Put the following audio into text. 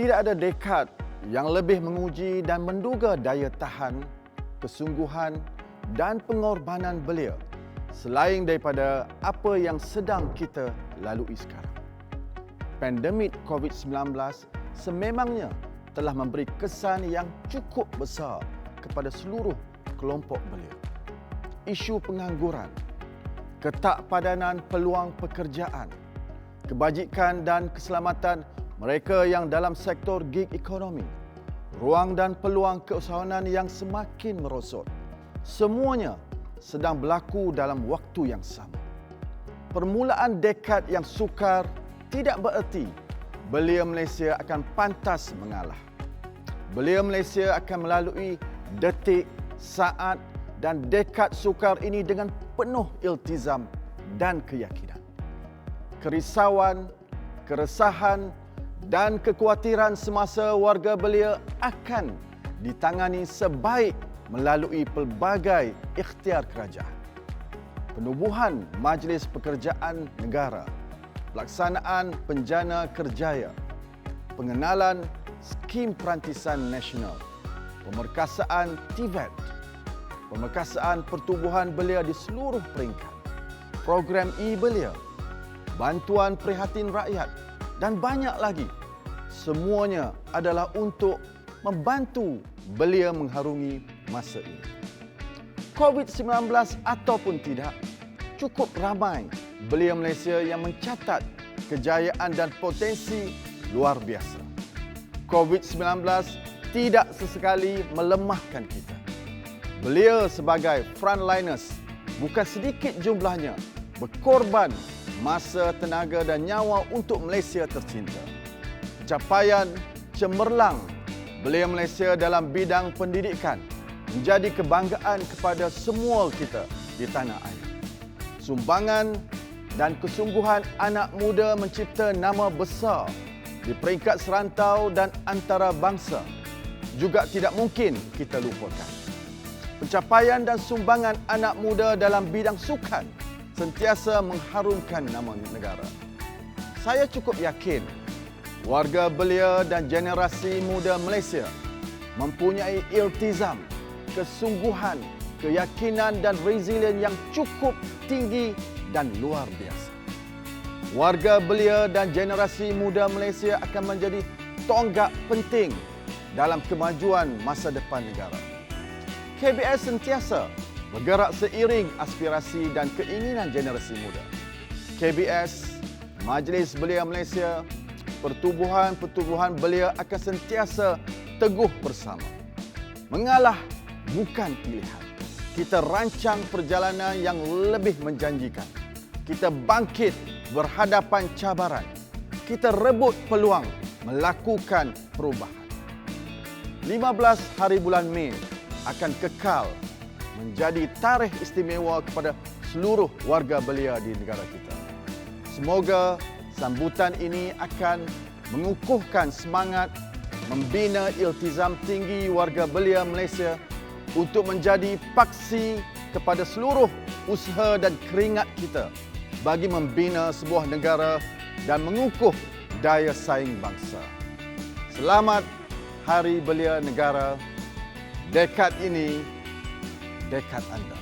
Tidak ada dekad yang lebih menguji dan menduga daya tahan, kesungguhan dan pengorbanan beliau selain daripada apa yang sedang kita lalui sekarang. Pandemik COVID-19 sememangnya telah memberi kesan yang cukup besar kepada seluruh kelompok beliau. Isu pengangguran, ketakpadanan peluang pekerjaan, kebajikan dan keselamatan mereka yang dalam sektor gig ekonomi, ruang dan peluang keusahawanan yang semakin merosot. Semuanya sedang berlaku dalam waktu yang sama. Permulaan dekad yang sukar tidak bererti belia Malaysia akan pantas mengalah. Belia Malaysia akan melalui detik, saat dan dekad sukar ini dengan penuh iltizam dan keyakinan. Kerisauan, keresahan dan kekhawatiran semasa warga belia akan ditangani sebaik melalui pelbagai ikhtiar kerajaan. Penubuhan Majlis Pekerjaan Negara, pelaksanaan penjana kerjaya, pengenalan skim perantisan nasional, pemerkasaan TVET, pemerkasaan pertubuhan belia di seluruh peringkat, program e-belia, bantuan prihatin rakyat dan banyak lagi. Semuanya adalah untuk membantu belia mengharungi masa ini. COVID-19 ataupun tidak, cukup ramai belia Malaysia yang mencatat kejayaan dan potensi luar biasa. COVID-19 tidak sesekali melemahkan kita. Belia sebagai frontliners bukan sedikit jumlahnya berkorban masa, tenaga dan nyawa untuk Malaysia tercinta. Pencapaian cemerlang belia Malaysia dalam bidang pendidikan menjadi kebanggaan kepada semua kita di tanah air. Sumbangan dan kesungguhan anak muda mencipta nama besar di peringkat serantau dan antarabangsa juga tidak mungkin kita lupakan. Pencapaian dan sumbangan anak muda dalam bidang sukan sentiasa mengharumkan nama negara. Saya cukup yakin warga belia dan generasi muda Malaysia mempunyai iltizam, kesungguhan, keyakinan dan resilien yang cukup tinggi dan luar biasa. Warga belia dan generasi muda Malaysia akan menjadi tonggak penting dalam kemajuan masa depan negara. KBS sentiasa bergerak seiring aspirasi dan keinginan generasi muda. KBS, Majlis Belia Malaysia, pertubuhan-pertubuhan belia akan sentiasa teguh bersama. Mengalah bukan pilihan. Kita rancang perjalanan yang lebih menjanjikan. Kita bangkit berhadapan cabaran. Kita rebut peluang melakukan perubahan. 15 hari bulan Mei akan kekal menjadi tarikh istimewa kepada seluruh warga belia di negara kita. Semoga sambutan ini akan mengukuhkan semangat membina iltizam tinggi warga belia Malaysia untuk menjadi paksi kepada seluruh usaha dan keringat kita bagi membina sebuah negara dan mengukuh daya saing bangsa. Selamat Hari Belia Negara. Dekad ini dekad anda.